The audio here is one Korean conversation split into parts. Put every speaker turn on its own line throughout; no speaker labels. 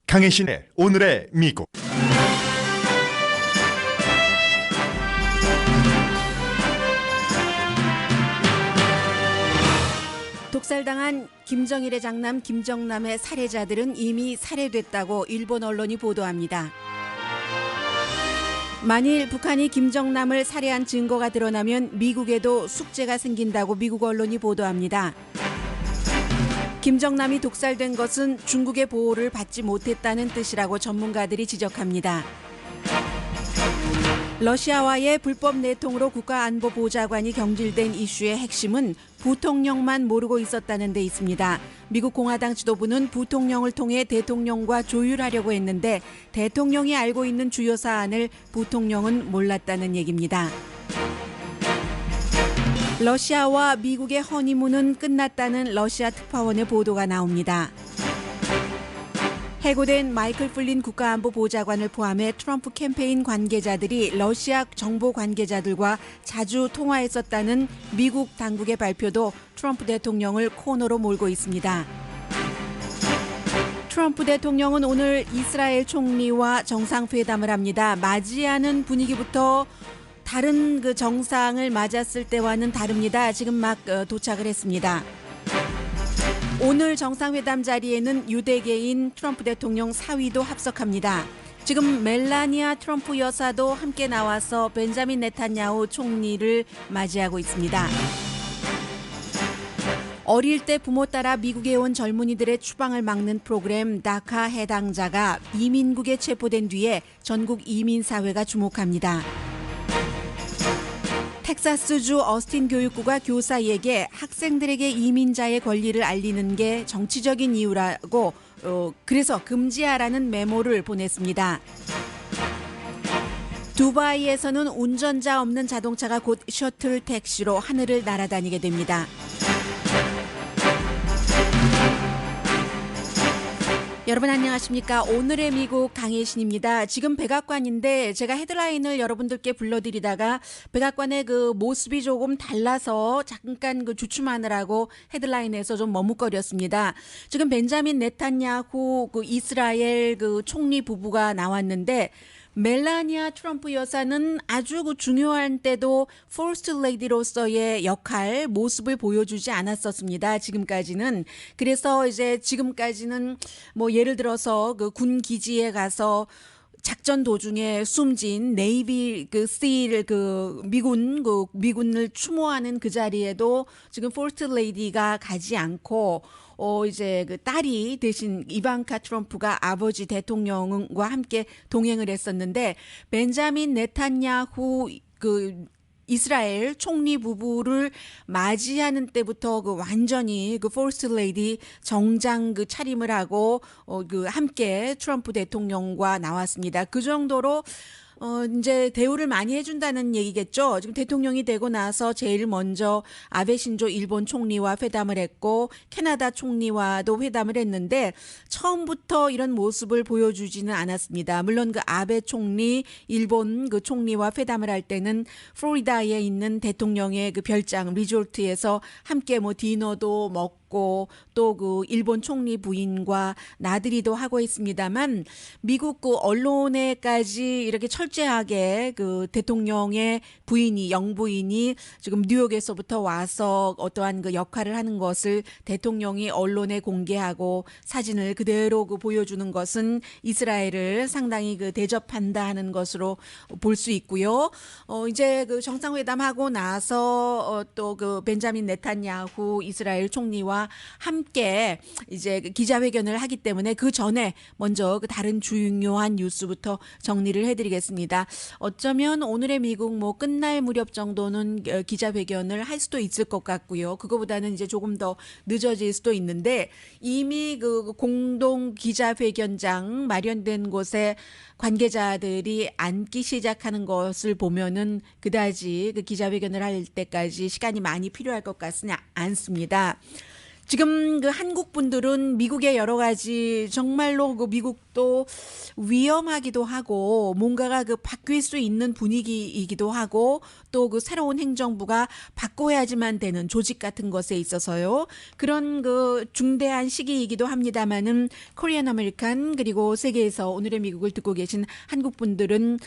강혜신의 오늘의 미국.
독살당한 김정일의 장남 김정남의 살해자들은 이미 살해됐다고 일본 언론이 보도합니다. 만일 북한이 김정남을 살해한 증거가 드러나면 미국에도 숙제가 생긴다고 미국 언론이 보도합니다. 김정남이 독살된 것은 중국의 보호를 받지 못했다는 뜻이라고 전문가들이 지적합니다. 러시아와의 불법 내통으로 국가안보보좌관이 경질된 이슈의 핵심은 부통령만 모르고 있었다는 데 있습니다. 미국 공화당 지도부는 부통령을 통해 대통령과 조율하려고 했는데 대통령이 알고 있는 주요 사안을 부통령은 몰랐다는 얘기입니다. 러시아와 미국의 허니문은 끝났다는 러시아 특파원의 보도가 나옵니다. 해고된 마이클 플린 국가안보보좌관을 포함해 트럼프 캠페인 관계자들이 러시아 정보 관계자들과 자주 통화했었다는 미국 당국의 발표도 트럼프 대통령을 코너로 몰고 있습니다. 트럼프 대통령은 오늘 이스라엘 총리와 정상회담을 합니다. 맞이하는 분위기부터 다른 그 정상을 맞았을 때와는 다릅니다. 지금 막 도착을 했습니다. 오늘 정상회담 자리에는 유대계인 트럼프 대통령 사위도 합석합니다. 지금 멜라니아 트럼프 여사도 함께 나와서 벤자민 네탄야후 총리를 맞이하고 있습니다. 어릴 때 부모 따라 미국에 온 젊은이들의 추방을 막는 프로그램 다카 해당자가 이민국에 체포된 뒤에 전국 이민사회가 주목합니다. 텍사스주 어스틴 교육구가 교사에게 학생들에게 이민자의 권리를 알리는 게 정치적인 이유라고 그래서 금지하라는 메모를 보냈습니다. 두바이에서는 운전자 없는 자동차가 곧 셔틀 택시로 하늘을 날아다니게 됩니다. 여러분 안녕하십니까? 오늘의 미국 강혜신입니다. 지금 백악관인데 제가 헤드라인을 여러분들께 불러드리다가 백악관의 그 모습이 조금 달라서 잠깐 그 주춤하느라고 헤드라인에서 좀 머뭇거렸습니다. 지금 벤자민 네탄야후 그 이스라엘 그 총리 부부가 나왔는데 멜라니아 트럼프 여사는 아주 그 중요한 때도 퍼스트 레이디로서의 역할, 모습을 보여주지 않았었습니다. 지금까지는. 그래서 이제 지금까지는 뭐 예를 들어서 그 군 기지에 가서 작전 도중에 숨진 네이비 그 스틸 그 미군을 추모하는 그 자리에도 지금 퍼스트 레이디가 가지 않고 이제 그 딸이 대신 이방카 트럼프가 아버지 대통령과 함께 동행을 했었는데 벤자민 네탄야후 그 이스라엘 총리 부부를 맞이하는 때부터 그 완전히 그 퍼스트 레이디 정장 그 차림을 하고 그 함께 트럼프 대통령과 나왔습니다. 그 정도로 이제 대우를 많이 해준다는 얘기겠죠. 지금 대통령이 되고 나서 제일 먼저 아베 신조 일본 총리와 회담을 했고 캐나다 총리와도 회담을 했는데 처음부터 이런 모습을 보여주지는 않았습니다. 물론 그 아베 총리 일본 그 총리와 회담을 할 때는 플로리다에 있는 대통령의 그 별장 리조트에서 함께 뭐 디너도 먹고 또 그 일본 총리 부인과 나들이도 하고 있습니다만 미국 그 언론에까지 이렇게 철저하게 그 대통령의 부인이 영부인이 지금 뉴욕에서부터 와서 어떠한 그 역할을 하는 것을 대통령이 언론에 공개하고 사진을 그대로 그 보여주는 것은 이스라엘을 상당히 그 대접한다 하는 것으로 볼 수 있고요. 이제 그 정상회담하고 나서 또 그 벤자민 네탄야후 이스라엘 총리와 함께 이제 기자회견을 하기 때문에 그 전에 먼저 그 다른 중요한 뉴스부터 정리를 해드리겠습니다. 어쩌면 오늘의 미국 뭐 끝날 무렵 정도는 기자회견을 할 수도 있을 것 같고요. 그거보다는 이제 조금 더 늦어질 수도 있는데 이미 그 공동 기자회견장 마련된 곳에 관계자들이 앉기 시작하는 것을 보면은 그다지 그 기자회견을 할 때까지 시간이 많이 필요할 것 같지는 않습니다. 지금 그 한국 분들은 미국의 여러 가지 정말로 그 미국도 위험하기도 하고 뭔가가 그 바뀔 수 있는 분위기이기도 하고 또 그 새로운 행정부가 바꿔야지만 되는 조직 같은 것에 있어서요. 그런 그 중대한 시기이기도 합니다만은 코리안 아메리칸 그리고 세계에서 오늘의 미국을 듣고 계신 한국 분들은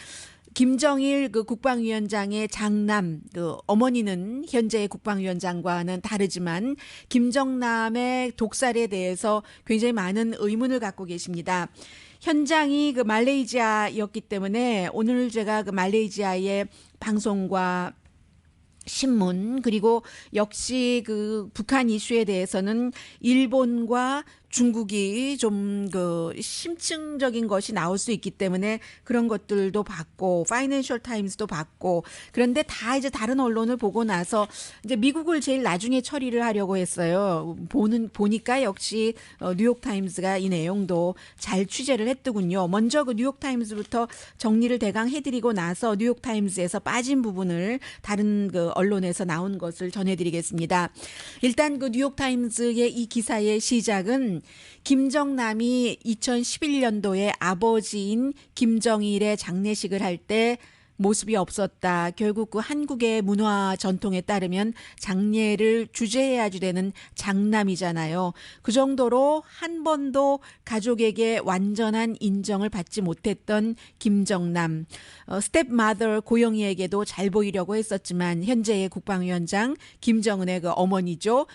김정일 그 국방위원장의 장남, 그 어머니는 현재의 국방위원장과는 다르지만 김정남의 독살에 대해서 굉장히 많은 의문을 갖고 계십니다. 현장이 그 말레이시아였기 때문에 오늘 제가 그 말레이시아의 방송과 신문 그리고 역시 그 북한 이슈에 대해서는 일본과 중국이 좀 그 심층적인 것이 나올 수 있기 때문에 그런 것들도 봤고 파이낸셜 타임스도 봤고 그런데 다 이제 다른 언론을 보고 나서 이제 미국을 제일 나중에 처리를 하려고 했어요. 보니까 역시 뉴욕 타임스가 이 내용도 잘 취재를 했더군요. 먼저 그 뉴욕 타임스부터 정리를 대강 해드리고 나서 뉴욕 타임스에서 빠진 부분을 다른 그 언론에서 나온 것을 전해드리겠습니다. 일단 그 뉴욕 타임스의 이 기사의 시작은 김정남이 2011년도에 아버지인 김정일의 장례식을 할 때 모습이 없었다. 결국 그 한국의 문화 전통에 따르면 장례를 주재해야지 되는 장남이잖아요. 그 정도로 한 번도 가족에게 완전한 인정을 받지 못했던 김정남. 스텝마더 고영희에게도 잘 보이려고 했었지만 현재의 국방위원장 김정은의 그 어머니죠.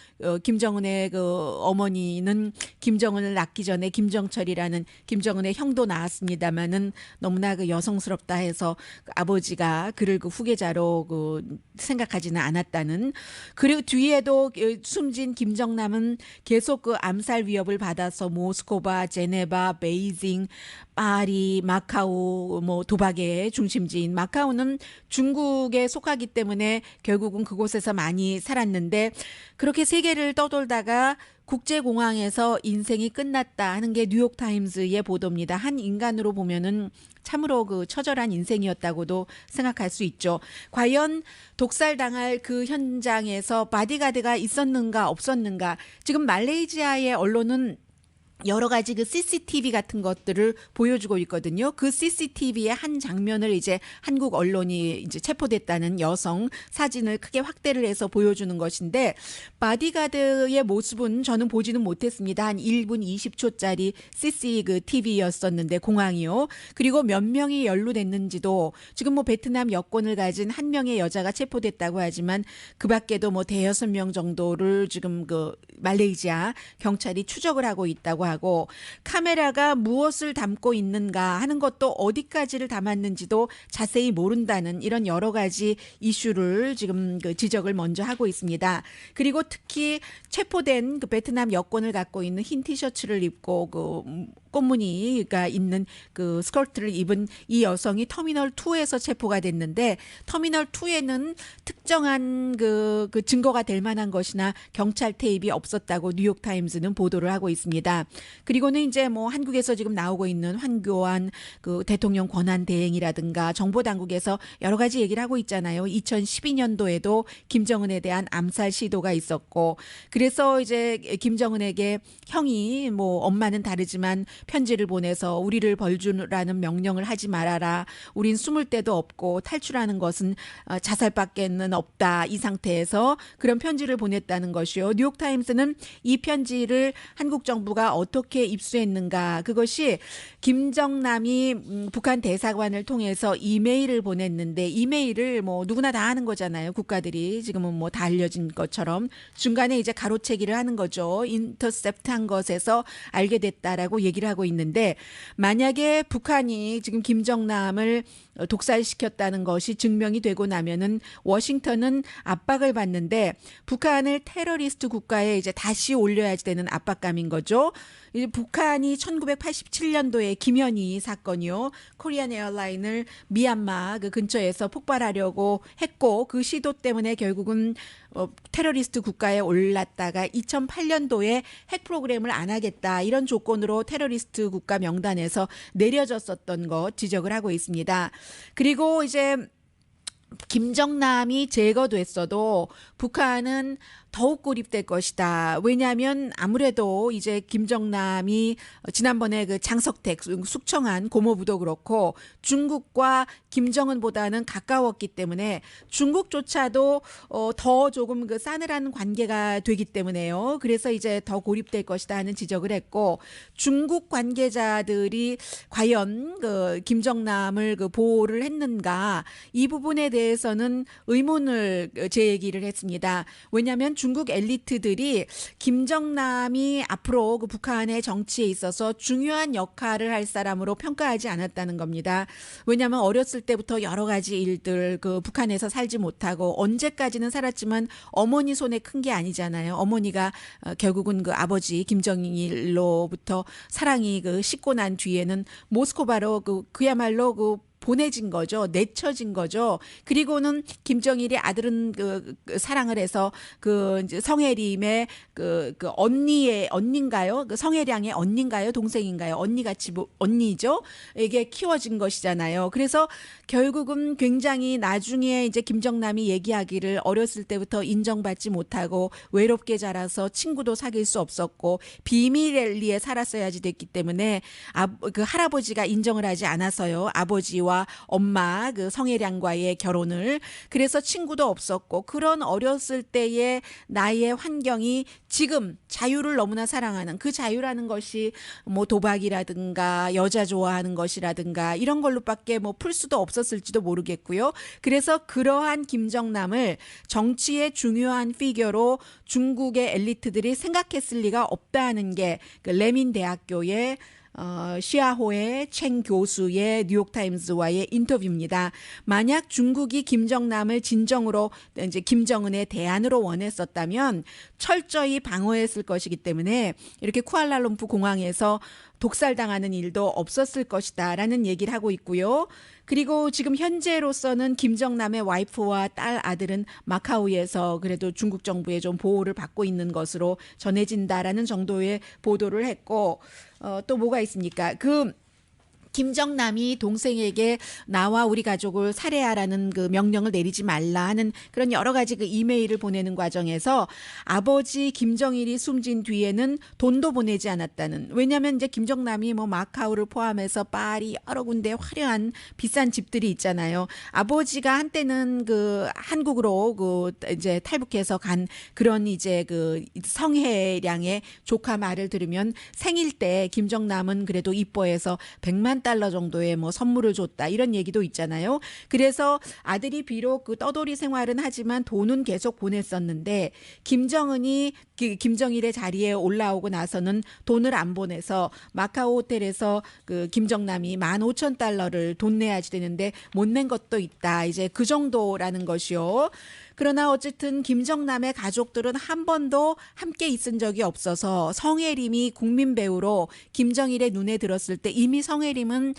김정은의 그 어머니는 김정은을 낳기 전에 김정철이라는 김정은의 형도 낳았습니다마는 너무나 그 여성스럽다 해서 아버지가 그를 그 후계자로 그 생각하지는 않았다는. 그리고 뒤에도 숨진 김정남은 계속 그 암살 위협을 받아서 모스크바, 제네바, 베이징, 파리, 마카오, 뭐 도박의 중심지인 마카오는 중국에 속하기 때문에 결국은 그곳에서 많이 살았는데 그렇게 세계를 떠돌다가 국제공항에서 인생이 끝났다 하는 게 뉴욕타임스의 보도입니다. 한 인간으로 보면은 참으로 그 처절한 인생이었다고도 생각할 수 있죠. 과연 독살당할 그 현장에서 바디가드가 있었는가 없었는가. 지금 말레이시아의 언론은 여러 가지 그 CCTV 같은 것들을 보여주고 있거든요. 그 CCTV의 한 장면을 이제 한국 언론이 이제 체포됐다는 여성 사진을 크게 확대를 해서 보여주는 것인데 바디가드의 모습은 저는 보지는 못했습니다. 한 1분 20초짜리 CC 그 TV였었는데 공항이요. 그리고 몇 명이 연루됐는지도 지금 뭐 베트남 여권을 가진 한 명의 여자가 체포됐다고 하지만 그 밖에도 뭐 대여섯 명 정도를 지금 그 말레이시아 경찰이 추적을 하고 있다고 하고 카메라가 무엇을 담고 있는가 하는 것도 어디까지를 담았는지도 자세히 모른다는 이런 여러 가지 이슈를 지금 그 지적을 먼저 하고 있습니다. 그리고 특히 체포된 그 베트남 여권을 갖고 있는 흰 티셔츠를 입고 그 꽃무늬가 있는 그 스커트를 입은 이 여성이 터미널 2에서 체포가 됐는데 터미널 2에는 특정한 그 증거가 될 만한 것이나 경찰 테이프가 없었다고 뉴욕타임스는 보도를 하고 있습니다. 그리고는 이제 뭐 한국에서 지금 나오고 있는 황교안 그 대통령 권한 대행이라든가 정보 당국에서 여러 가지 얘기를 하고 있잖아요. 2012년도에도 김정은에 대한 암살 시도가 있었고 그래서 이제 김정은에게 형이 뭐 엄마는 다르지만 편지를 보내서 우리를 벌주라는 명령을 하지 말아라. 우린 숨을 데도 없고 탈출하는 것은 자살밖에는 없다. 이 상태에서 그런 편지를 보냈다는 것이요. 뉴욕타임스는 이 편지를 한국 정부가 어떻게 입수했는가. 그것이 김정남이 북한 대사관을 통해서 이메일을 보냈는데 이메일을 뭐 누구나 다 하는 거잖아요. 국가들이 지금은 뭐 다 알려진 것처럼 중간에 이제 가로채기를 하는 거죠. 인터셉트한 것에서 알게 됐다라고 얘기를 하고 있는데 만약에 북한이 지금 김정남을 독살시켰다는 것이 증명이 되고 나면은 워싱턴은 압박을 받는데 북한을 테러리스트 국가에 이제 다시 올려야지 되는 압박감인 거죠. 북한이 1987년도에 김현희 사건이요. 코리안 에어라인을 미얀마 그 근처에서 폭발하려고 했고 그 시도 때문에 결국은 테러리스트 국가에 올랐다가 2008년도에 핵 프로그램을 안 하겠다 이런 조건으로 테러리스트 국가 명단에서 내려졌었던 것 지적을 하고 있습니다. 그리고 이제 김정남이 제거됐어도 북한은 더욱 고립될 것이다. 왜냐하면 아무래도 이제 김정남이 지난번에 그 장석택 숙청한 고모부도 그렇고 중국과 김정은보다는 가까웠기 때문에 중국조차도 더 조금 그 싸늘한 관계가 되기 때문에요. 그래서 이제 더 고립될 것이다 하는 지적을 했고, 중국 관계자들이 과연 그 김정남을 그 보호를 했는가, 이 부분에 대해서는 의문을 제기를 했습니다. 왜냐하면 중국 엘리트들이 김정남이 앞으로 그 북한의 정치에 있어서 중요한 역할을 할 사람으로 평가하지 않았다는 겁니다. 왜냐하면 어렸을 때부터 여러 가지 일들, 그 북한에서 살지 못하고 언제까지는 살았지만 어머니 손에 큰 게 아니잖아요. 어머니가 결국은 그 아버지 김정일로부터 사랑이 그 식고 난 뒤에는 모스크바로 그야말로 그 보내진 거죠. 내쳐진 거죠. 그리고는 김정일이 아들은 그 사랑을 해서 그 이제 성혜림의 그 언니인가요? 그 성혜량의 언니인가요? 동생인가요? 언니같이 언니죠. 이게 키워진 것이잖아요. 그래서 결국은 굉장히 나중에 이제 김정남이 얘기하기를 어렸을 때부터 인정받지 못하고 외롭게 자라서 친구도 사귈 수 없었고 비밀리에 살았어야지 됐기 때문에 그 할아버지가 인정을 하지 않아서요. 아버지와 엄마 그 성혜량과의 결혼을, 그래서 친구도 없었고 그런 어렸을 때의 나의 환경이 지금 자유를 너무나 사랑하는 그 자유라는 것이 뭐 도박이라든가 여자 좋아하는 것이라든가 이런 걸로밖에 뭐 풀 수도 없었을지도 모르겠고요. 그래서 그러한 김정남을 정치의 중요한 피겨로 중국의 엘리트들이 생각했을 리가 없다는 게 그 레민 대학교의 시아호의 챙 교수의 뉴욕타임스와의 인터뷰입니다. 만약 중국이 김정남을 진정으로 이제 김정은의 대안으로 원했었다면 철저히 방어했을 것이기 때문에 이렇게 쿠알라룸푸 공항에서 독살당하는 일도 없었을 것이다라는 얘기를 하고 있고요. 그리고 지금 현재로서는 김정남의 와이프와 딸 아들은 마카오에서 그래도 중국 정부의 좀 보호를 받고 있는 것으로 전해진다라는 정도의 보도를 했고, 또 뭐가 있습니까? 김정남이 동생에게 나와 우리 가족을 살해하라는 그 명령을 내리지 말라 하는 그런 여러 가지 그 이메일을 보내는 과정에서 아버지 김정일이 숨진 뒤에는 돈도 보내지 않았다는, 왜냐하면 이제 김정남이 뭐 마카오를 포함해서 파리 여러 군데 화려한 비싼 집들이 있잖아요. 아버지가 한때는 그 한국으로 그 이제 탈북해서 간 그런 이제 그 성혜량의 조카 말을 들으면 생일 때 김정남은 그래도 이뻐해서 100만 달러 정도의 뭐 선물을 줬다 이런 얘기도 있잖아요. 그래서 아들이 비록 그 떠돌이 생활은 하지만 돈은 계속 보냈었는데 김정은이 김정일의 자리에 올라오고 나서는 돈을 안 보내서 마카오 호텔에서 그 김정남이 15,000달러를 돈 내야지 되는데 못 낸 것도 있다. 이제 그 정도라는 것이요. 그러나 어쨌든 김정남의 가족들은 한 번도 함께 있은 적이 없어서 성혜림이 국민 배우로 김정일의 눈에 들었을 때 이미 성혜림은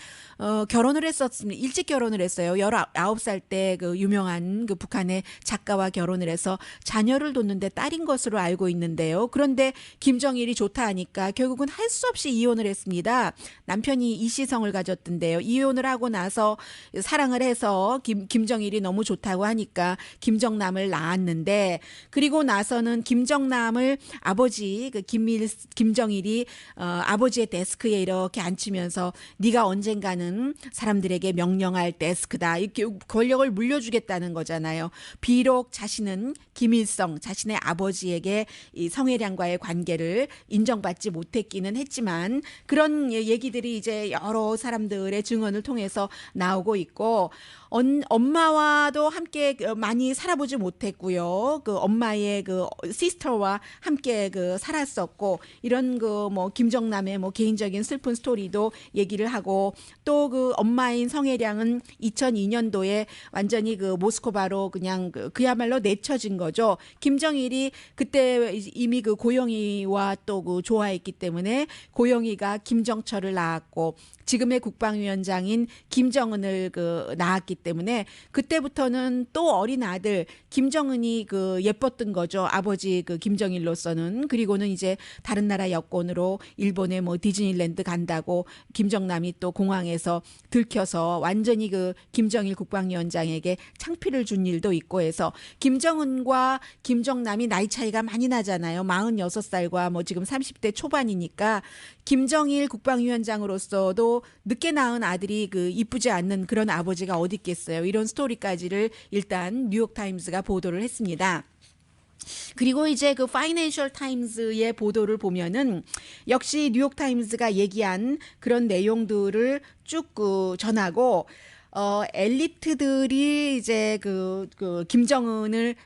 결혼을 했었습니다. 일찍 결혼을 했어요. 19살 때 그 유명한 그 북한의 작가와 결혼을 해서 자녀를 뒀는데 딸인 것으로 알고 있는데요. 그런데 김정일이 좋다 하니까 결국은 할 수 없이 이혼을 했습니다. 남편이 이시성을 가졌던데요. 이혼을 하고 나서 사랑을 해서 김정일이 너무 좋다고 하니까 김정남을 낳았는데, 그리고 나서는 김정남을 아버지 김정일이 아버지의 데스크에 이렇게 앉히면서 네가 언젠가는 사람들에게 명령할 데스크다, 이렇게 권력을 물려주겠다는 거잖아요. 비록 자신은 김일성 자신의 아버지에게 이 성혜량과의 관계를 인정받지 못했기는 했지만 그런 얘기들이 이제 여러 사람들의 증언을 통해서 나오고 있고, 엄마와도 함께 많이 살아보지 못했고요. 그 엄마의 그 시스터와 함께 그 살았었고, 이런 그 뭐 김정남의 뭐 개인적인 슬픈 스토리도 얘기를 하고, 또 그 엄마인 성혜량은 2002년도에 완전히 그 모스크바로 그냥 그야말로 내쳐진 거죠. 김정일이 그때 이미 그 고영희와 또 그 좋아했기 때문에 고영희가 김정철을 낳았고 지금의 국방위원장인 김정은을 그 낳았기 때문에 그때부터는 또 어린 아들 김정은이 그 예뻤던 거죠. 아버지 그 김정일로서는. 그리고는 이제 다른 나라 여권으로 일본의 뭐 디즈니랜드 간다고 김정남이 또 공항에서 들켜서 완전히 그 김정일 국방위원장에게 창피를 준 일도 있고 해서 김정은과 김정남이 나이 차이가 많이 나잖아요. 46살과 뭐 지금 30대 초반이니까 김정일 국방위원장으로서도 늦게 낳은 아들이 그 이쁘지 않는 그런 아버지가 어디 있겠어요. 이런 스토리까지를 일단 뉴욕타임스가 보도를 했습니다. 그리고 이제 그 파이낸셜 타임스의 보도를 보면은 역시 뉴욕타임스가 얘기한 그런 내용들을 쭉 전하고 엘리트들이 이제 그 김정은을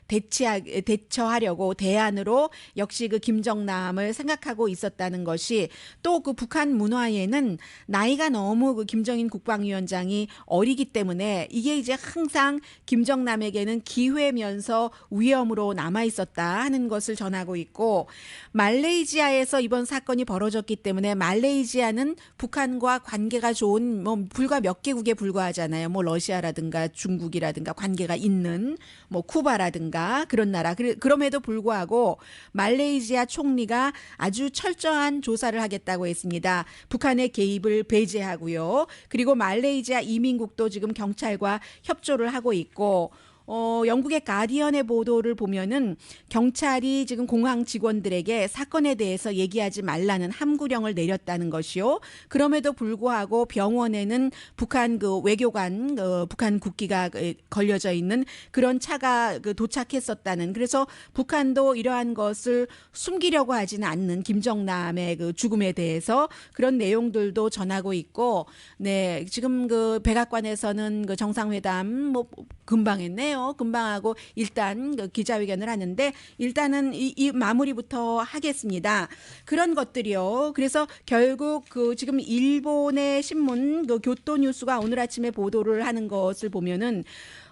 대처하려고 대안으로 역시 그 김정남을 생각하고 있었다는 것이 또 그 북한 문화에는 나이가 너무 그 김정인 국방위원장이 어리기 때문에 이게 이제 항상 김정남에게는 기회면서 위험으로 남아 있었다 하는 것을 전하고 있고 말레이시아에서 이번 사건이 벌어졌기 때문에 말레이시아는 북한과 관계가 좋은 뭐 불과 몇 개국에 불과하잖아요. 뭐 러시아라든가 중국이라든가 관계가 있는 뭐 쿠바라든가 그런 나라. 그럼에도 불구하고 말레이시아 총리가 아주 철저한 조사를 하겠다고 했습니다. 북한의 개입을 배제하고요. 그리고 말레이시아 이민국도 지금 경찰과 협조를 하고 있고 영국의 가디언의 보도를 보면은 경찰이 지금 공항 직원들에게 사건에 대해서 얘기하지 말라는 함구령을 내렸다는 것이요. 그럼에도 불구하고 병원에는 북한 그 외교관, 북한 국기가 걸려져 있는 그런 차가 도착했었다는. 그래서 북한도 이러한 것을 숨기려고 하지는 않는 김정남의 그 죽음에 대해서 그런 내용들도 전하고 있고, 네 지금 그 백악관에서는 그 정상회담 뭐 금방 했네요. 금방 하고 일단 그 기자회견을 하는데 일단은 이 마무리부터 하겠습니다. 그런 것들이요. 그래서 결국 그 지금 일본의 신문 그 교토뉴스가 오늘 아침에 보도를 하는 것을 보면은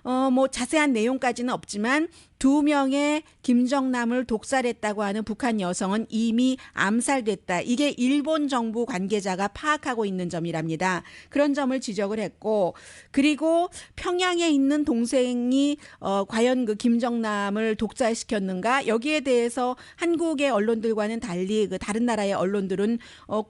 뭐 자세한 내용까지는 없지만 2명의 김정남을 독살했다고 하는 북한 여성은 이미 암살됐다. 이게 일본 정부 관계자가 파악하고 있는 점이랍니다. 그런 점을 지적을 했고, 그리고 평양에 있는 동생이 과연 그 김정남을 독살시켰는가? 여기에 대해서 한국의 언론들과는 달리 그 다른 나라의 언론들은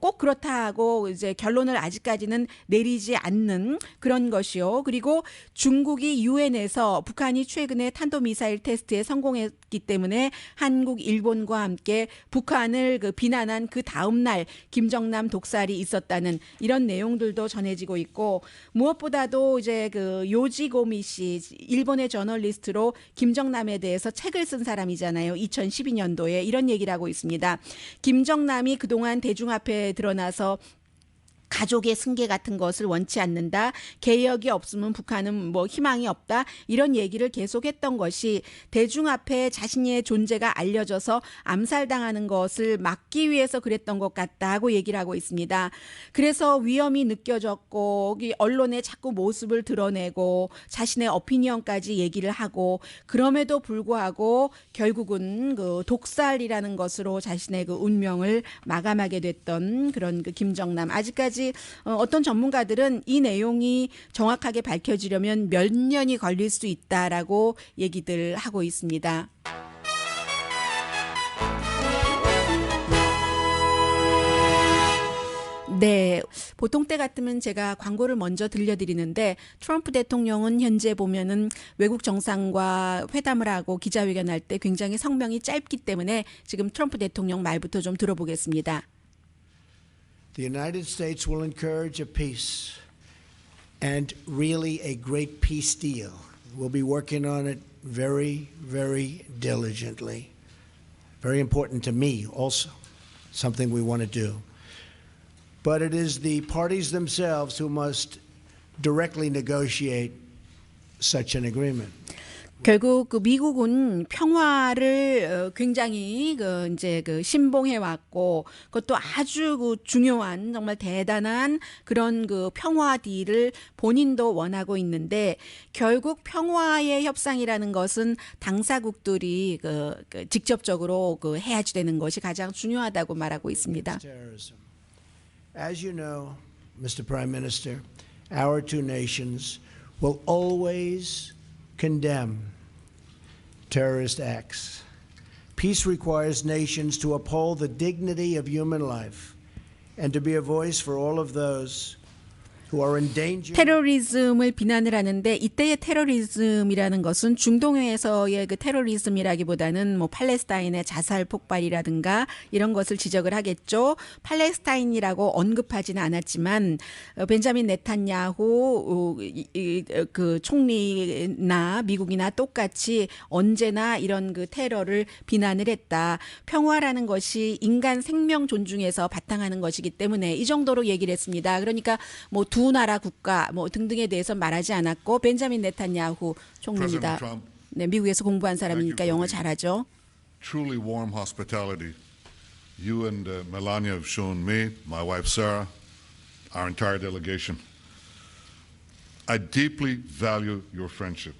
꼭 그렇다 하고 이제 결론을 아직까지는 내리지 않는 그런 것이요. 그리고 중국이 유엔에서 북한이 최근에 탄도미사일 테스트에 성공했기 때문에 한국, 일본과 함께 북한을 그 비난한 그 다음 날 김정남 독살이 있었다는 이런 내용들도 전해지고 있고, 무엇보다도 이제 그 요지고미 씨, 일본의 저널리스트로 김정남에 대해서 책을 쓴 사람이잖아요. 2012년도에 이런 얘기를 하고 있습니다. 김정남이 그동안 대중 앞에 드러나서 가족의 승계 같은 것을 원치 않는다. 개혁이 없으면 북한은 뭐 희망이 없다. 이런 얘기를 계속했던 것이 대중 앞에 자신의 존재가 알려져서 암살당하는 것을 막기 위해서 그랬던 것 같다 하고 얘기를 하고 있습니다. 그래서 위험이 느껴졌고 언론에 자꾸 모습을 드러내고 자신의 오피니언까지 얘기를 하고 그럼에도 불구하고 결국은 그 독살이라는 것으로 자신의 그 운명을 마감하게 됐던 그런 그 김정남. 아직까지 어떤 전문가들은 이 내용이 정확하게 밝혀지려면 몇 년이 걸릴 수 있다라고 얘기들 하고 있습니다. 네, 보통 때 같으면 제가 광고를 먼저 들려드리는데 트럼프 대통령은 현재 보면은 외국 정상과 회담을 하고 기자회견할 때 굉장히 성명이 짧기 때문에 지금 트럼프 대통령 말부터 좀 들어보겠습니다.
The United States will encourage a peace and really a great peace deal. We'll be working on it very, very diligently. Very important to me also, something we want to do. But it is the parties themselves who must directly negotiate such an agreement.
결국 그 미국은 평화를 굉장히 이제 신봉해 왔고 그것도 아주 그 중요한 정말 대단한 그런 그 평화 딜을 본인도 원하고 있는데 결국 평화의 협상이라는 것은 당사국들이 직접적으로 해야지 되는 것이 가장 중요하다고 말하고 있습니다.
As you know, Mr. Prime Minister, our two nations will always condemn terrorist acts. Peace requires nations to uphold the dignity of human life and to be a voice for all of those who are endangering.
테러리즘을 비난을 하는데 이때의 테러리즘이라는 것은 중동에서의 그 테러리즘이라기보다는 뭐 팔레스타인의 자살 폭발이라든가 이런 것을 지적을 하겠죠. 팔레스타인이라고 언급하지는 않았지만 벤자민 네탄야후 그 총리나 미국이나 똑같이 언제나 이런 그 테러를 비난을 했다. 평화라는 것이 인간 생명 존중에서 바탕하는 것이기 때문에 이 정도로 얘기를 했습니다. 그러니까 뭐 두 나라 국가 뭐 등등에 대해서 말하지 않았고 벤자민 네탄야후 총리입니다. 네, 미국에서 공부한 사람이니까 영어 잘하죠.
Truly warm hospitality you and Melania have shown me, my wife Sarah, our entire delegation. I deeply value your friendship.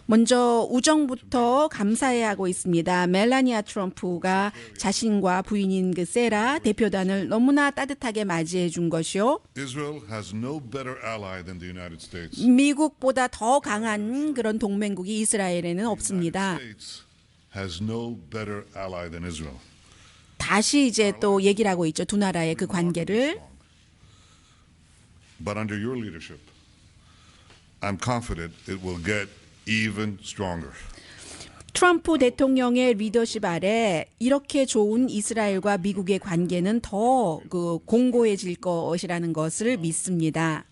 먼저 우정부터 감사해야 하고 있습니다. 멜라니아 트럼프가 자신과 부인인 그 세라 대표단을 너무나 따뜻하게 맞이해 준 것이요.
Israel has no better ally than the United States.
미국보다 더 강한 그런 동맹국이 이스라엘에는 없습니다.
The United States has no better ally than Israel.
다시 이제 또 얘기를 하고 있죠. 두 나라의 그 관계를.
But under your leadership, I'm confident it will get even stronger.
트럼프 대통령의 리더십 아래 이렇게 좋은 이스라엘과 미국의 관계는 더 그 공고해질 것이라는 것을 믿습니다.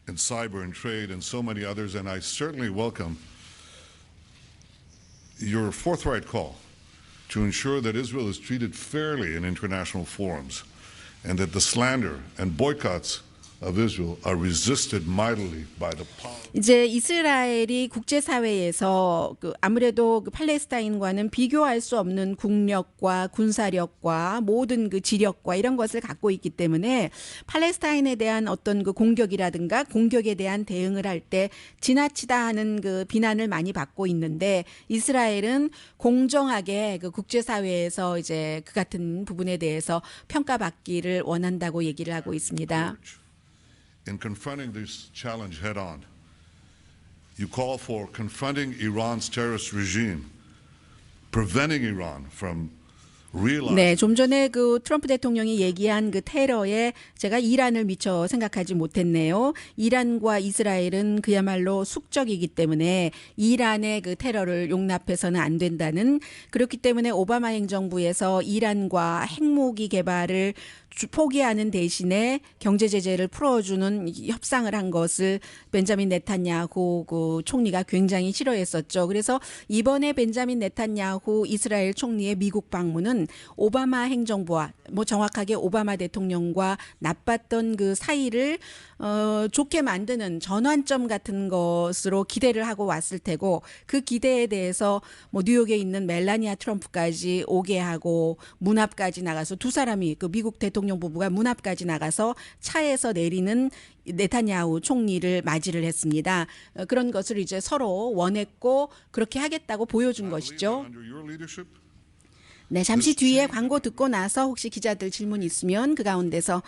In cyber and trade and so many others, and I certainly welcome your forthright call to ensure that Israel is treated fairly in international forums and that the slander and boycotts of Israel are resisted mightily by the power.
이제 이스라엘이 국제사회에서 그 아무래도 그 팔레스타인과는 비교할 수 없는 국력과 군사력과 모든 그 지력과 이런 것을 갖고 있기 때문에 팔레스타인에 대한 어떤 그 공격이라든가 공격에 대한 대응을 할 때 지나치다 하는 그 비난을 많이 받고 있는데 이스라엘은 공정하게 그 국제사회에서 이제 그 같은 부분에 대해서 평가받기를 원한다고 얘기를 하고 있습니다.
In confronting this challenge head on, you call for confronting Iran's terrorist regime, preventing Iran from realizing.
네, 좀 전에 그 트럼프 대통령이 얘기한 그 테러에 제가 이란을 미처 생각하지 못했네요. 이란과 이스라엘은 그야말로 숙적이기 때문에 이란의 그 테러를 용납해서는 안 된다는, 그렇기 때문에 오바마 행정부에서 이란과 핵무기 개발을 포기하는 대신에 경제 제재를 풀어주는 협상을 한 것을 벤자민 네탄야후 그 총리가 굉장히 싫어했었죠. 그래서 이번에 벤자민 네탄야후 이스라엘 총리의 미국 방문은 오바마 행정부와 뭐 정확하게 오바마 대통령과 나빴던 그 사이를 좋게 만드는 전환점 같은 것으로 기대를 하고 왔을 테고, 그 기대에 대해서 뭐 뉴욕에 있는 멜라니아 트럼프까지 오게 하고 문 앞까지 나가서 두 사람이 그 미국 대통령 부부가 문 앞까지 나가서 차에서 내리는 네타냐후 총리를 맞이를 했습니다. 그런 것을 이제 서로 원했고 그렇게 하겠다고 보여준 것이죠.
Under your leadership,
네, 잠시 뒤에 광고 듣고 나서 혹시 기자들 질문 있으면 그 가운데서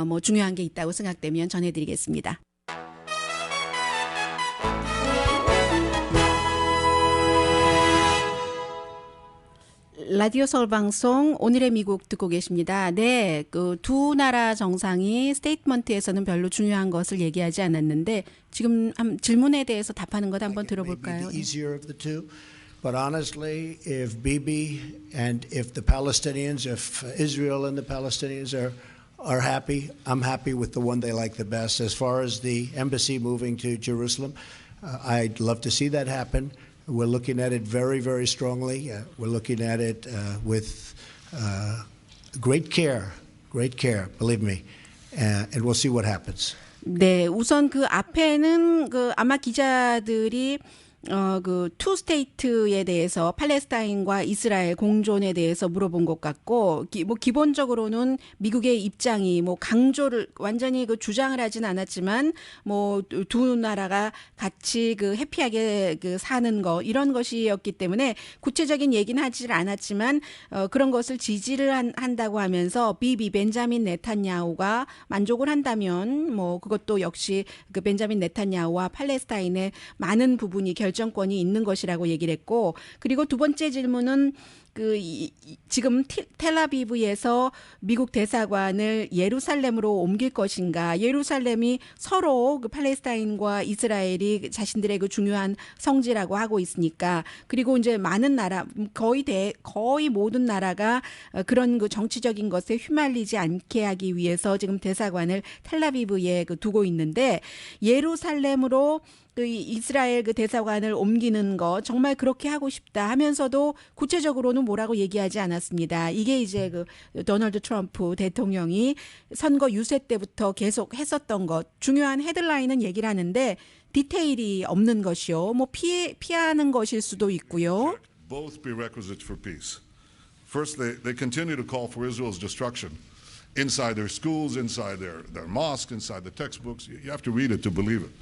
뭐 중요한 게 있다고 생각되면 전해드리겠습니다. 라디오 서울 방송 오늘의 미국 듣고 계십니다. 네, 그 두 나라 정상이 스테이트먼트에서는 별로 중요한 것을 얘기하지 않았는데 지금 질문에 대해서 답하는 것 한번 들어볼까요?
Maybe the easier of the two. But honestly, if Bibi and if the Palestinians, if Israel and the Palestinians are happy, I'm happy with the one they like the best. As far as the embassy moving to Jerusalem, I'd love to see that happen. We're looking at it very, very strongly. We're looking at it with great care, believe me. And we'll see what happens.
네, 우선 그 앞에는 그 아마 기자들이 그 투 스테이트에 대해서 팔레스타인과 이스라엘 공존에 대해서 물어본 것 같고, 뭐 기본적으로는 미국의 입장이 뭐 강조를 완전히 그 주장을 하진 않았지만 뭐 두 나라가 같이 그 해피하게 그 사는 거 이런 것이었기 때문에 구체적인 얘기는 하지 않았지만 그런 것을 지지를 한다고 하면서 비비 벤자민 네탄야후가 만족을 한다면 뭐 그것도 역시 그 벤자민 네탄야후와 팔레스타인의 많은 부분이 결정권이 있는 것이라고 얘기를 했고, 그리고 두 번째 질문은 지금 텔아비브에서 미국 대사관을 예루살렘으로 옮길 것인가? 예루살렘이 서로 그 팔레스타인과 이스라엘이 자신들의 그 중요한 성지라고 하고 있으니까, 그리고 이제 많은 나라, 거의 모든 나라가 그런 그 정치적인 것에 휘말리지 않게 하기 위해서 지금 대사관을 텔아비브에 두고 있는데, 예루살렘으로 그 이스라엘 그 대사관을 옮기는 거 정말 그렇게 하고 싶다 하면서도 구체적으로는 뭐라고 얘기하지 않았습니다. 이게 이제 그 도널드 트럼프 대통령이 선거 유세 때부터 계속 했었던 것, 중요한 헤드라인은 얘기를 하는데 디테일이 없는 것이요. 뭐 피하는 것일 수도 있고요.
Both prerequisites for peace. First, they continue to call for Israel's destruction inside their schools, inside their mosques, inside the textbooks. You have to read it to believe it.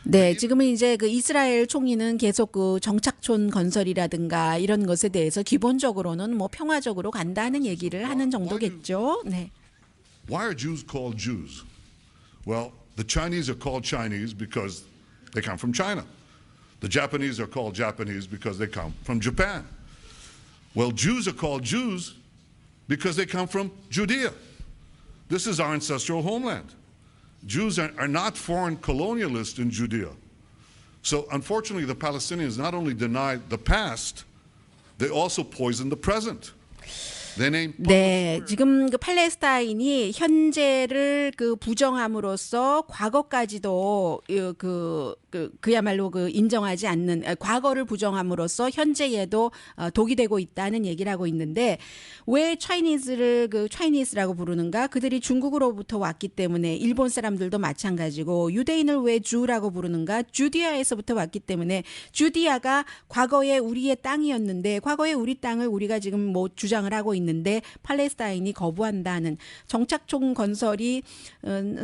네, 지금은 이제 그 이스라엘 총리는 계속 그 정착촌 건설이라든가 이런 것에 대해서 기본적으로는 뭐 평화적으로 간다는 얘기를 하는 정도겠죠. 네.
Why are Jews called Jews? Well, the Chinese are called Chinese because they come from China. The Japanese are called Japanese because they come from Japan. Well, Jews are called Jews because they come from Judea. This is our ancestral homeland. Jews are not foreign colonialists in Judea. So unfortunately, the Palestinians not only denied the past, they also poisoned the present.
네, 지금 그 팔레스타인이 현재를 그 부정함으로써 과거까지도 그야말로 그 인정하지 않는, 과거를 부정함으로써 현재에도 독이 되고 있다는 얘기를 하고 있는데, 왜 차이니즈를 그 차이니스라고 부르는가? 그들이 중국으로부터 왔기 때문에, 일본 사람들도 마찬가지고, 유대인을 왜 주라고 부르는가? 주디아에서부터 왔기 때문에, 주디아가 과거에 우리의 땅이었는데, 과거에 우리 땅을 우리가 지금 뭐 주장을 하고 있는데 팔레스타인이 거부한다는, 정착촌 건설이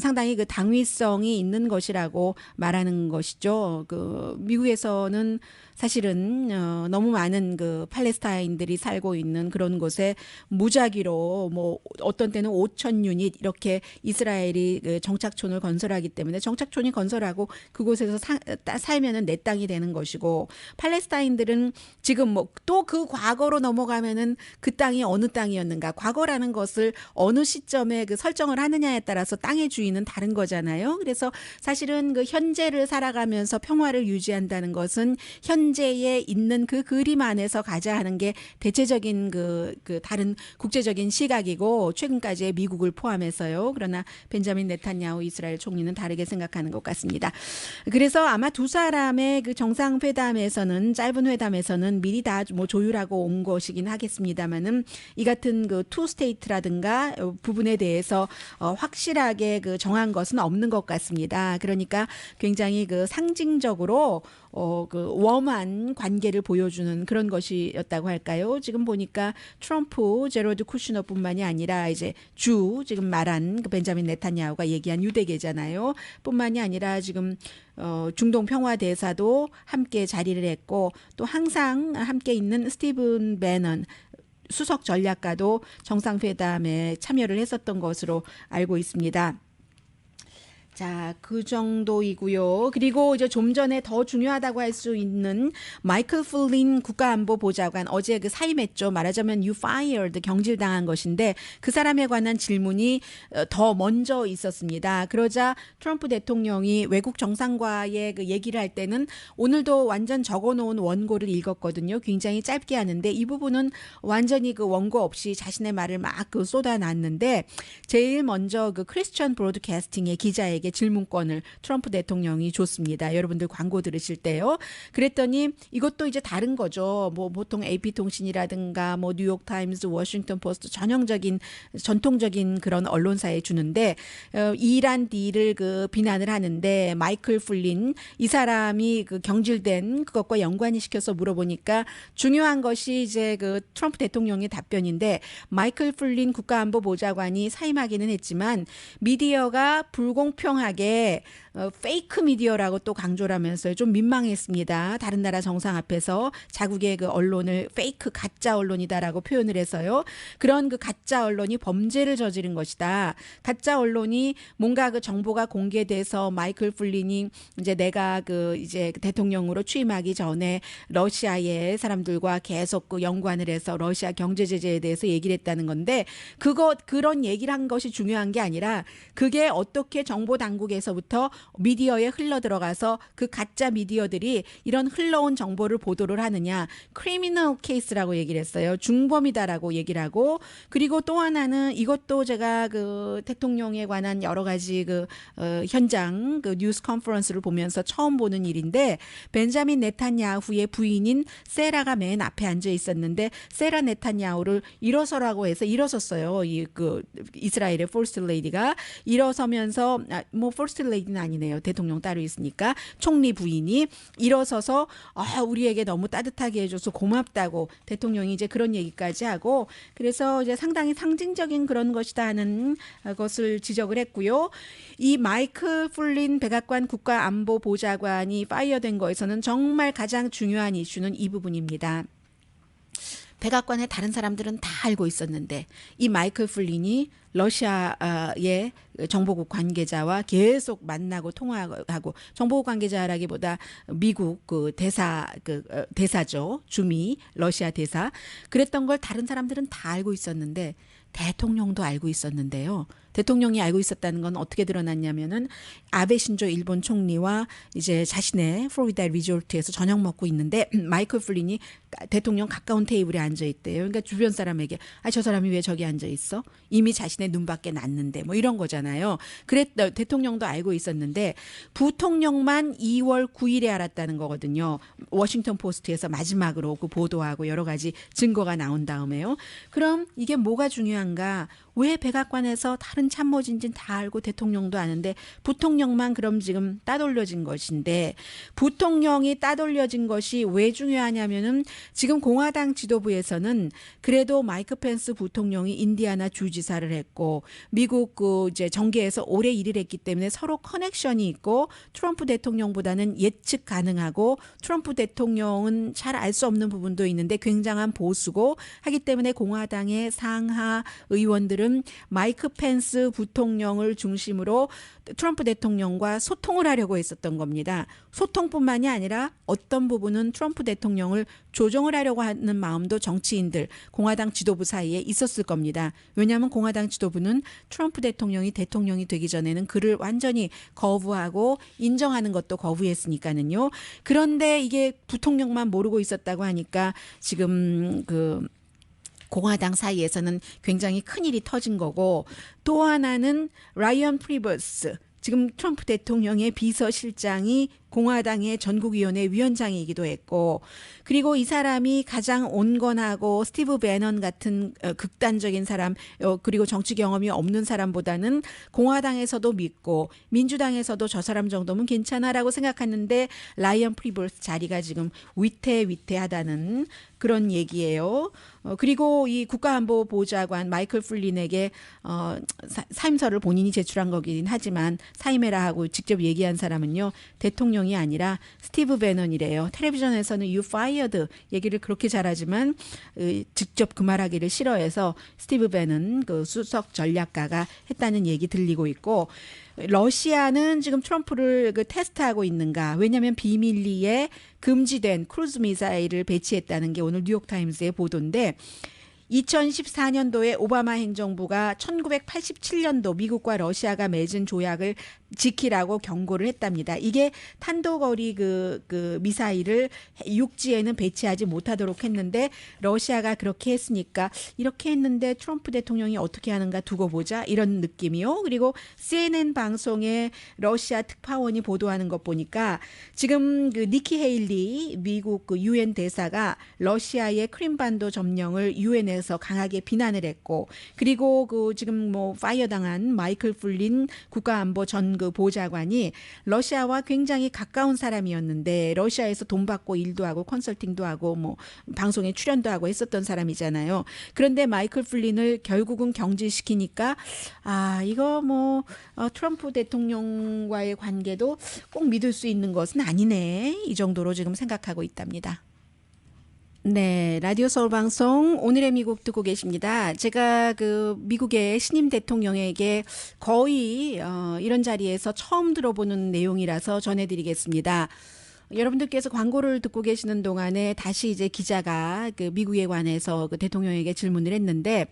상당히 그 당위성이 있는 것이라고 말하는 것이죠. 그 미국에서는 사실은 너무 많은 그 팔레스타인들이 살고 있는 그런 곳에 무작위로 뭐 어떤 때는 5천 유닛 이렇게 이스라엘이 그 정착촌을 건설하기 때문에, 정착촌이 건설하고 그곳에서 살면은 내 땅이 되는 것이고, 팔레스타인들은 지금 뭐 또 그 과거로 넘어가면은 그 땅이 어느 땅이었는가, 과거라는 것을 어느 시점에 그 설정을 하느냐에 따라서 땅의 주인은 다른 거잖아요. 그래서 사실은 그 현재를 살아가면서 평화를 유지한다는 것은 현재에 있는 그 그림 안에서 가자 하는 게 대체적인 그 다른 국제적인 시각이고, 최근까지의 미국을 포함해서요. 그러나 벤자민 네탄야후 이스라엘 총리는 다르게 생각하는 것 같습니다. 그래서 아마 두 사람의 그 정상회담에서는, 짧은 회담에서는 미리 다 뭐 조율하고 온 것이긴 하겠습니다만은, 이 같은 그 투 스테이트라든가 부분에 대해서 확실하게 그 정한 것은 없는 것 같습니다. 그러니까 굉장히 그 상징적으로 그 웜한 관계를 보여주는 그런 것이었다고 할까요? 지금 보니까 트럼프, 제로드 쿠슈너뿐만이 아니라 이제 지금 말한 그 벤자민 네탄야후가 얘기한 유대계잖아요. 뿐만이 아니라 지금 중동 평화 대사도 함께 자리를 했고, 또 항상 함께 있는 스티븐 배넌 수석 전략가도 정상회담에 참여를 했었던 것으로 알고 있습니다. 자, 그 정도이고요. 그리고 이제 좀 전에 더 중요하다고 할 수 있는 마이클 플린 국가안보보좌관, 어제 그 사임했죠. 말하자면 you fired, 경질당한 것인데, 그 사람에 관한 질문이 더 먼저 있었습니다. 그러자 트럼프 대통령이 외국 정상과의 그 얘기를 할 때는 오늘도 완전 적어놓은 원고를 읽었거든요. 굉장히 짧게 하는데 이 부분은 완전히 그 원고 없이 자신의 말을 막 그 쏟아놨는데, 제일 먼저 그 크리스천 브로드캐스팅의 기자에게 질문권을 트럼프 대통령이 줬습니다. 여러분들 광고 들으실 때요. 그랬더니 이것도 이제 다른 거죠. 뭐 보통 AP통신이라든가 뭐 뉴욕타임스, 워싱턴 포스트 전통적인 그런 언론사에 주는데, 이란 딜을 그 비난을 하는데, 마이클 플린 이 사람이 그 경질된 그것과 연관이 시켜서 물어보니까 중요한 것이 이제 그 트럼프 대통령의 답변인데, 마이클 플린 국가안보보좌관이 사임하기는 했지만 미디어가 불공평하게 페이크 미디어라고 또 강조를 하면서요. 좀 민망했습니다. 다른 나라 정상 앞에서 자국의 그 언론을 페이크 가짜 언론이다라고 표현을 해서요. 그런 그 가짜 언론이 범죄를 저지른 것이다. 가짜 언론이 뭔가 그 정보가 공개돼서 마이클 플린이 이제 내가 그 이제 대통령으로 취임하기 전에 러시아의 사람들과 계속 그 연관을 해서 러시아 경제 제재에 대해서 얘기를 했다는 건데 그런 얘기를 한 것이 중요한 게 아니라 그게 어떻게 정보 당국에서부터 미디어에 흘러 들어가서 그 가짜 미디어들이 이런 흘러온 정보를 보도를 하느냐. 크리미널 케이스라고 얘기를 했어요. 중범이다라고 얘기를 하고 그리고 또 하나는 이것도 제가 그 대통령에 관한 여러 가지 그 현장 그 뉴스 컨퍼런스를 보면서 처음 보는 일인데 벤자민 네탄야후의 부인인 세라가 맨 앞에 앉아 있었는데 세라 네탄야후를 일어서라고 해서 일어섰어요. 이 그 이스라엘의 퍼스트 레이디가 일어서면서 뭐 퍼스트 레이디는 아니네요. 대통령 따로 있으니까 총리 부인이 일어서서 우리에게 너무 따뜻하게 해줘서 고맙다고 대통령이 이제 그런 얘기까지 하고 그래서 이제 상당히 상징적인 그런 것이다 하는 것을 지적을 했고요. 이 마이클 플린 백악관 국가안보보좌관이 파이어된 거에서는 정말 가장 중요한 이슈는 이 부분입니다. 백악관의 다른 사람들은 다 알고 있었는데 이 마이클 플린이 러시아의 정보국 관계자와 계속 만나고 통화하고 정보국 관계자라기보다 미국 그 대사죠. 주미 러시아 대사 그랬던 걸 다른 사람들은 다 알고 있었는데 대통령도 알고 있었는데요. 대통령이 알고 있었다는 건 어떻게 드러났냐면은 아베 신조 일본 총리와 이제 자신의 플로리다 리조트에서 저녁 먹고 있는데 마이클 플린이 대통령 가까운 테이블에 앉아 있대요. 그러니까 주변 사람에게 저 사람이 왜 저기 앉아 있어? 이미 자신의 눈밖에 났는데 뭐 이런 거잖아요. 대통령도 알고 있었는데 부통령만 2월 9일에 알았다는 거거든요. 워싱턴 포스트에서 마지막으로 그 보도하고 여러 가지 증거가 나온 다음에요. 그럼 이게 뭐가 중요한가? 왜 백악관에서 다른 참모진진 다 알고 대통령도 아는데 부통령만 그럼 지금 따돌려진 것인데 부통령이 따돌려진 것이 왜 중요하냐면은 지금 공화당 지도부에서는 그래도 마이크 펜스 부통령이 인디아나 주지사를 했고 미국 그 이제 정계에서 오래 일을 했기 때문에 서로 커넥션이 있고 트럼프 대통령보다는 예측 가능하고 트럼프 대통령은 잘 알 수 없는 부분도 있는데 굉장한 보수고 하기 때문에 공화당의 상하 의원들은 마이크 펜스 부통령을 중심으로 트럼프 대통령과 소통을 하려고 했었던 겁니다. 소통뿐만이 아니라 어떤 부분은 트럼프 대통령을 조정을 하려고 하는 마음도 정치인들, 공화당 지도부 사이에 있었을 겁니다. 왜냐하면 공화당 지도부는 트럼프 대통령이 되기 전에는 그를 완전히 거부하고 인정하는 것도 거부했으니까는요. 그런데 이게 부통령만 모르고 있었다고 하니까 지금 공화당 사이에서는 굉장히 큰일이 터진 거고 또 하나는 라이언 프리버스 지금 트럼프 대통령의 비서실장이 공화당의 전국위원회 위원장이기도 했고 그리고 이 사람이 가장 온건하고 스티브 배넌 같은 극단적인 사람 그리고 정치 경험이 없는 사람보다는 공화당에서도 믿고 민주당에서도 저 사람 정도면 괜찮아라고 생각하는데 라이언 프리버스 자리가 지금 위태위태하다는 그런 얘기예요. 그리고 이 국가안보보좌관 마이클 플린에게 사임서를 본인이 제출한 거긴 하지만 사임해라 하고 직접 얘기한 사람은요. 대통령이 아니라 스티브 배넌이래요. 텔레비전에서는 You fired 얘기를 그렇게 잘하지만 직접 그 말하기를 싫어해서 스티브 배넌 그 수석 전략가가 했다는 얘기 들리고 있고 러시아는 지금 트럼프를 테스트하고 있는가? 왜냐하면 비밀리에 금지된 크루즈 미사일을 배치했다는 게 오늘 뉴욕타임스의 보도인데 2014년도에 오바마 행정부가 1987년도 미국과 러시아가 맺은 조약을 지키라고 경고를 했답니다. 이게 탄도거리 그 미사일을 육지에는 배치하지 못하도록 했는데 러시아가 그렇게 했으니까 이렇게 했는데 트럼프 대통령이 어떻게 하는가 두고 보자 이런 느낌이요. 그리고 CNN 방송에 러시아 특파원이 보도하는 것 보니까 지금 그 니키 헤일리 미국 그 유엔 대사가 러시아의 크림반도 점령을 유엔에서 강하게 비난을 했고 그리고 그 지금 뭐 파이어 당한 마이클 플린 국가안보 전 어떤 그 보좌관이 러시아와 굉장히 가까운 사람이었는데 러시아에서 돈 받고 일도 하고 컨설팅도 하고 뭐 방송에 출연도 하고 했었던 사람이잖아요. 그런데 마이클 플린을 결국은 경질시키니까 이거 뭐 트럼프 대통령과의 관계도 꼭 믿을 수 있는 것은 아니네. 이 정도로 지금 생각하고 있답니다. 네, 라디오 서울 방송 오늘의 미국 듣고 계십니다. 제가 그 미국의 신임 대통령에게 거의 이런 자리에서 처음 들어보는 내용이라서 전해드리겠습니다. 여러분들께서 광고를 듣고 계시는 동안에 다시 이제 기자가 그 미국에 관해서 그 대통령에게 질문을 했는데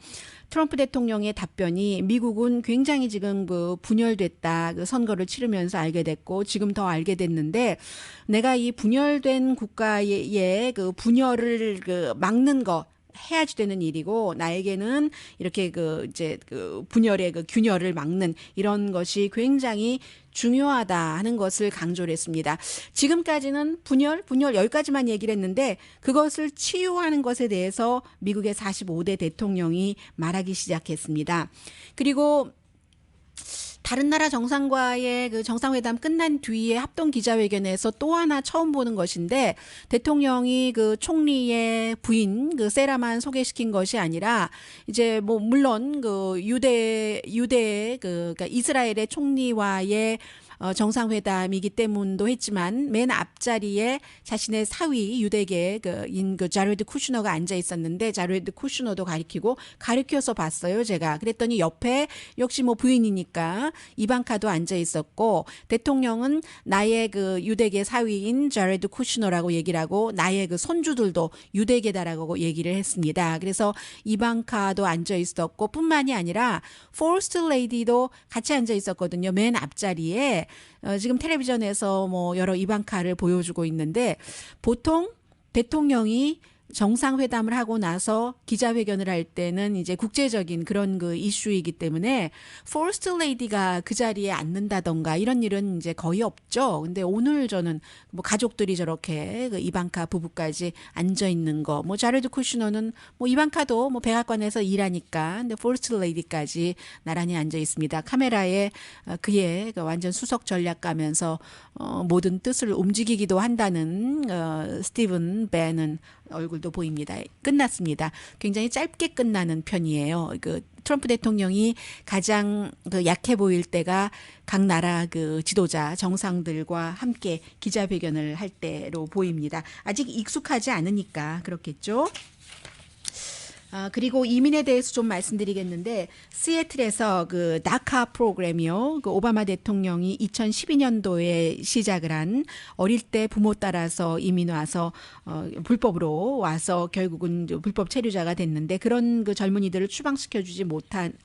트럼프 대통령의 답변이 미국은 굉장히 지금 그 분열됐다. 그 선거를 치르면서 알게 됐고 지금 더 알게 됐는데 내가 이 분열된 국가의 그 분열을 그 막는 거 해야지 되는 일이고 나에게는 이렇게 그 이제 그 분열의 그 균열을 막는 이런 것이 굉장히 중요하다 하는 것을 강조를 했습니다. 지금까지는 분열 여기까지만 얘기를 했는데 그것을 치유하는 것에 대해서 미국의 45대 대통령이 말하기 시작했습니다. 그리고 다른 나라 정상과의 그 정상회담 끝난 뒤에 합동 기자회견에서 또 하나 처음 보는 것인데 대통령이 그 총리의 부인 그 세라만 소개시킨 것이 아니라 이제 뭐 물론 그 유대 그러니까 이스라엘의 총리와의 정상회담이기 때문도 했지만 맨 앞자리에 자신의 사위 유대계 그 자레드 쿠슈너가 앉아 있었는데 자레드 쿠슈너도 가리켜서 봤어요. 제가 그랬더니 옆에 역시 뭐 부인이니까 이방카도 앉아 있었고 대통령은 나의 그 유대계 사위인 자레드 쿠슈너라고 얘기를 하고 나의 그 손주들도 유대계다라고 얘기를 했습니다. 그래서 이방카도 앉아 있었고 뿐만이 아니라 포스트 레이디도 같이 앉아 있었거든요. 맨 앞자리에 지금 텔레비전에서 뭐 여러 이방카를 보여주고 있는데 보통 대통령이 정상회담을 하고 나서 기자회견을 할 때는 이제 국제적인 그런 그 이슈이기 때문에 퍼스트 레이디가 그 자리에 앉는다던가 이런 일은 이제 거의 없죠. 근데 오늘 저는 뭐 가족들이 저렇게 그 이방카 부부까지 앉아 있는 거, 뭐 자레드 쿠슈너는 뭐 이방카도 뭐 백악관에서 일하니까 근데 퍼스트 레이디까지 나란히 앉아 있습니다. 카메라에 그의 그 완전 수석 전략가면서 모든 뜻을 움직이기도 한다는 스티븐 밴은 얼굴도 보입니다. 끝났습니다. 굉장히 짧게 끝나는 편이에요. 그 트럼프 대통령이 가장 그 약해 보일 때가 각 나라 그 지도자 정상들과 함께 기자회견을 할 때로 보입니다. 아직 익숙하지 않으니까 그렇겠죠. 그리고 이민에 대해서 좀 말씀드리겠는데 시애틀에서 그 다카 프로그램이요. 그 오바마 대통령이 2012년도에 시작을 한 어릴 때 부모 따라서 이민 와서 불법으로 와서 결국은 불법 체류자가 됐는데 그런 그 젊은이들을 추방시켜주지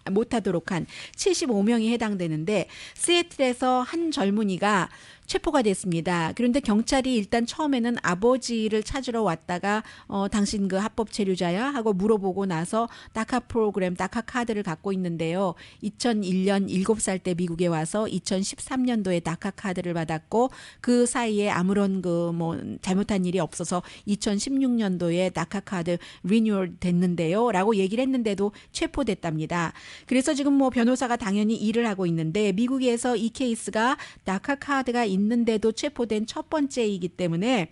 못하도록 한 75명이 해당되는데 시애틀에서 한 젊은이가 체포가 됐습니다. 그런데 경찰이 일단 처음에는 아버지를 찾으러 왔다가 당신 그 합법 체류자야 하고 물어보고 나서 다카 프로그램, 다카 카드를 갖고 있는데요. 2001년 7살 때 미국에 와서 2013년도에 다카 카드를 받았고 그 사이에 아무런 그 뭐 잘못한 일이 없어서 2016년도에 다카 카드 리뉴얼 됐는데요. 라고 얘기를 했는데도 체포됐답니다. 그래서 지금 뭐 변호사가 당연히 일을 하고 있는데 미국에서 이 케이스가 다카 카드가 있는데도 체포된 첫 번째이기 때문에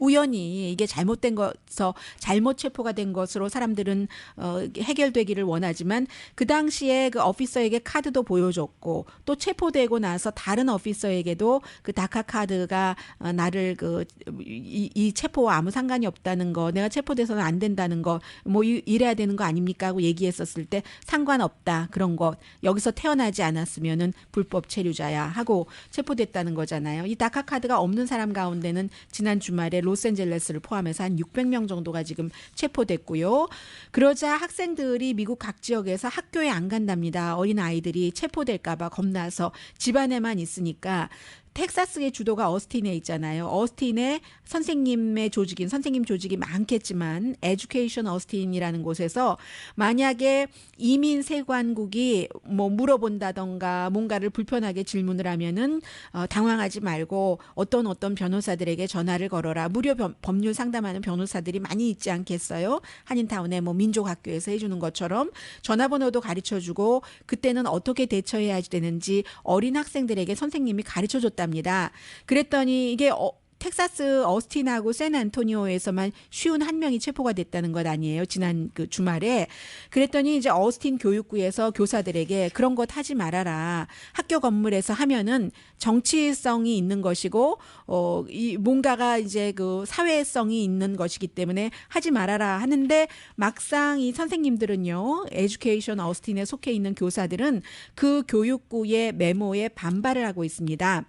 우연히 이게 잘못된 것서 잘못 체포가 된 것으로 사람들은 해결되기를 원하지만 그 당시에 그 오피서에게 카드도 보여줬고 또 체포되고 나서 다른 오피서에게도 그 다카 카드가 나를 이 체포와 아무 상관이 없다는 거 내가 체포돼서는 안 된다는 거 뭐 이래야 되는 거 아닙니까 하고 얘기했었을 때 상관없다 그런 것 여기서 태어나지 않았으면은 불법 체류자야 하고 체포됐다는 거잖아요. 이 다카 카드가 없는 사람 가운데는 지난 주말에 로스앤젤레스를 포함해서 한 600명 정도가 지금 체포됐고요. 그러자 학생들이 미국 각 지역에서 학교에 안 간답니다. 어린 아이들이 체포될까 봐 겁나서 집안에만 있으니까 텍사스의 주도가 어스틴에 있잖아요. 어스틴에 선생님 조직이 많겠지만 에듀케이션 어스틴이라는 곳에서 만약에 이민 세관국이 뭐 물어본다던가 뭔가를 불편하게 질문을 하면은 당황하지 말고 어떤 변호사들에게 전화를 걸어라. 무료 법률 상담하는 변호사들이 많이 있지 않겠어요? 한인타운에 뭐 민족학교에서 해주는 것처럼 전화번호도 가르쳐주고 그때는 어떻게 대처해야 되는지 어린 학생들에게 선생님이 가르쳐줬답니다. 그랬더니 이게 텍사스 어스틴하고 샌안토니오에서만 51명이 체포가 됐다는 것 아니에요. 지난 그 주말에. 그랬더니 이제 어스틴 교육부에서 교사들에게 그런 것 하지 말아라. 학교 건물에서 하면은 정치성이 있는 것이고 이 뭔가가 이제 그 사회성이 있는 것이기 때문에 하지 말아라 하는데 막상 이 선생님들은요. 에듀케이션 어스틴에 속해 있는 교사들은 그 교육부의 메모에 반발을 하고 있습니다.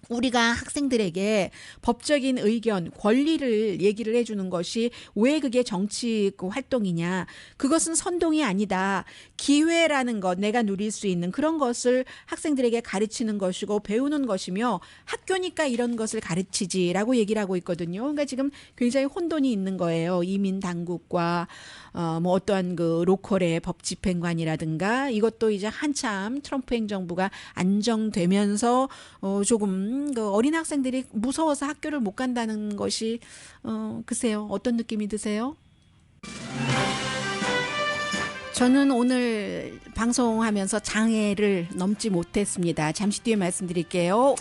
우리가 학생들에게 법적인 의견, 권리를 얘기를 해주는 것이 왜 그게 정치 활동이냐. 그것은 선동이 아니다. 기회라는 것, 내가 누릴 수 있는 그런 것을 학생들에게 가르치는 것이고 배우는 것이며 학교니까 이런 것을 가르치지라고 얘기를 하고 있거든요. 그러니까 지금 굉장히 혼돈이 있는 거예요. 이민 당국과 뭐 어떠한 그 로컬의 법 집행관이라든가 이것도 이제 한참 트럼프 행정부가 안정되면서 조금 그 어린 학생들이 무서워서 학교를 못 간다는 것이 글쎄요. 어떤 느낌이 드세요? 저는 오늘 방송하면서 장애를 넘지 못했습니다. 잠시 뒤에 말씀드릴게요.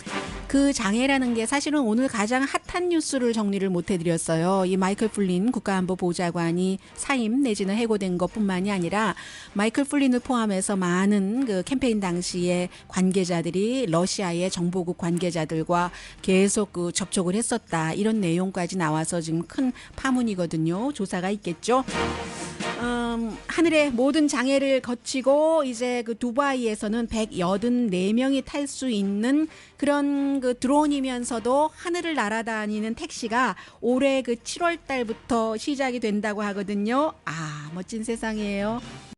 그 장애라는 게 사실은 오늘 가장 핫한 뉴스를 정리를 못해드렸어요. 이 마이클 플린 국가안보보좌관이 사임 내지는 해고된 것뿐만이 아니라 마이클 플린을 포함해서 많은 그 캠페인 당시에 관계자들이 러시아의 정보국 관계자들과 계속 그 접촉을 했었다. 이런 내용까지 나와서 지금 큰 파문이거든요. 조사가 있겠죠. 하늘의 모든 장애를 거치고 이제 그 두바이에서는 184명이 탈 수 있는 그런 그 드론이면서도 하늘을 날아다니는 택시가 올해 그 7월 달부터 시작이 된다고 하거든요. 아, 멋진 세상이에요.